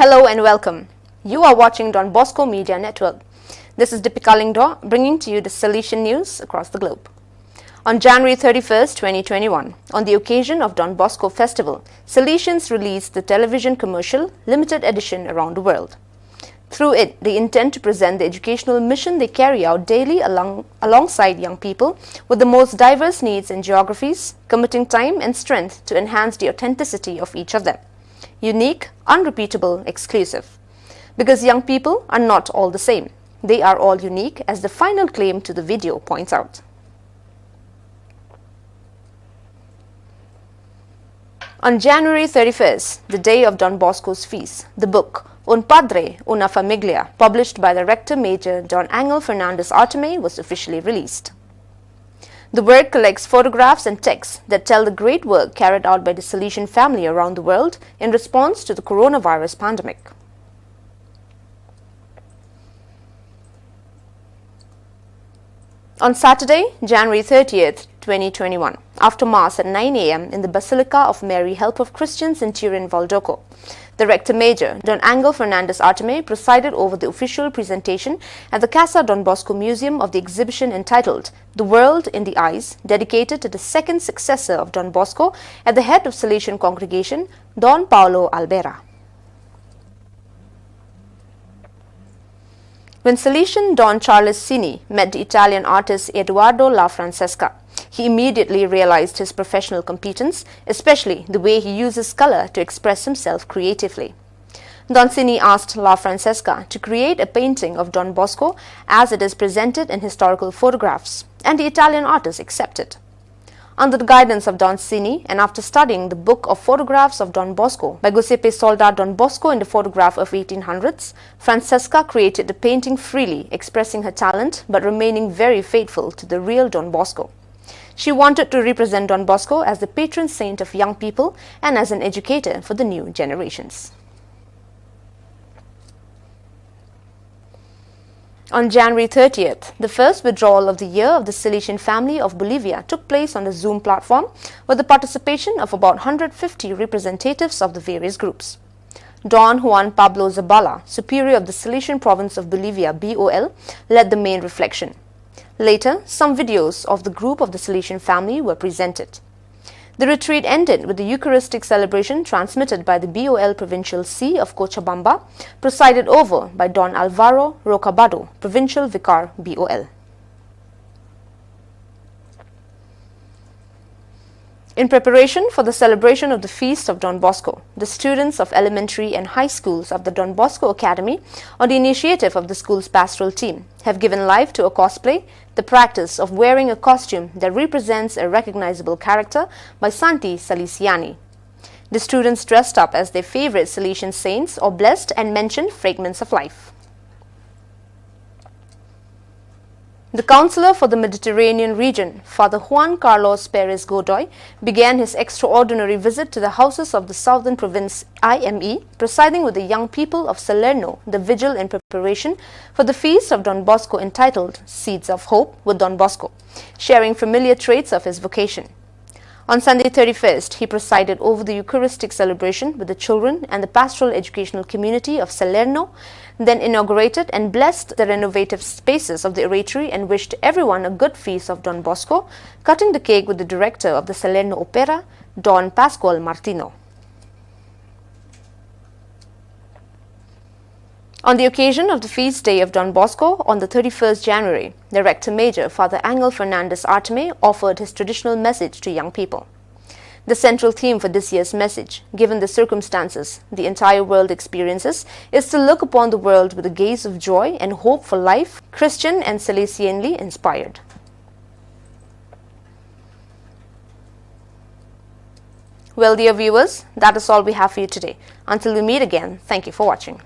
Hello and welcome. You are watching Don Bosco Media Network. This is Deepika Lingdo bringing to you the Salesian news across the globe. On January 31st, 2021, on the occasion of Don Bosco Festival, Salesians released the television commercial limited edition around the world. Through it, they intend to present the educational mission they carry out daily alongside young people with the most diverse needs and geographies, committing time and strength to enhance the authenticity of each of them. Unique, unrepeatable, exclusive. Because young people are not all the same. They are all unique, as the final claim to the video points out. On January 31st, the day of Don Bosco's feast, the book Un Padre, Una Famiglia, published by the Rector Major Don Angel Fernandez Artime, was officially released. The work collects photographs and texts that tell the great work carried out by the Salesian family around the world in response to the coronavirus pandemic. On Saturday, January 30th, 2021, after Mass at 9 a.m. in the Basilica of Mary Help of Christians in Turin, Valdoco, the Rector Major, Don Angel Fernandez Artime, presided over the official presentation at the Casa Don Bosco Museum of the exhibition entitled The World in the Eyes, dedicated to the second successor of Don Bosco at the head of Salesian congregation, Don Paolo Albera. When Salesian Don Charles Cini met the Italian artist Edoardo La Francesca, he immediately realized his professional competence, especially the way he uses color to express himself creatively. Don Cini asked La Francesca to create a painting of Don Bosco as it is presented in historical photographs, and the Italian artist accepted. Under the guidance of Don Cini, and after studying the book of photographs of Don Bosco by Giuseppe Solda Don Bosco in the photograph of 1800s, Francesca created the painting freely, expressing her talent but remaining very faithful to the real Don Bosco. She wanted to represent Don Bosco as the patron saint of young people and as an educator for the new generations. On January 30th, the first withdrawal of the year of the Salesian family of Bolivia took place on the Zoom platform with the participation of about 150 representatives of the various groups. Don Juan Pablo Zabala, Superior of the Salesian province of Bolivia, BOL, led the main reflection. Later, some videos of the group of the Salesian family were presented. The retreat ended with the Eucharistic celebration transmitted by the BOL Provincial C of Cochabamba, presided over by Don Alvaro Rocabado, Provincial Vicar, BOL. In preparation for the celebration of the Feast of Don Bosco, the students of elementary and high schools of the Don Bosco Academy, on the initiative of the school's pastoral team, have given life to a cosplay, the practice of wearing a costume that represents a recognizable character by Santi Salesiani. The students dressed up as their favorite Salesian saints or blessed and mentioned fragments of life. The Councillor for the Mediterranean region, Father Juan Carlos Perez Godoy, began his extraordinary visit to the houses of the Southern Province IME, presiding with the young people of Salerno, the vigil in preparation for the feast of Don Bosco entitled Seeds of Hope with Don Bosco, sharing familiar traits of his vocation. On Sunday 31st, he presided over the Eucharistic celebration with the children and the pastoral educational community of Salerno, then inaugurated and blessed the renovative spaces of the oratory and wished everyone a good feast of Don Bosco, cutting the cake with the director of the Salerno Opera, Don Pascual Martino. On the occasion of the feast day of Don Bosco on the 31st January, the Rector Major, Father Angel Fernandez Artime, offered his traditional message to young people. The central theme for this year's message, given the circumstances the entire world experiences, is to look upon the world with a gaze of joy and hope for life, Christian and Salesianly inspired. Well, dear viewers, that is all we have for you today. Until we meet again, thank you for watching.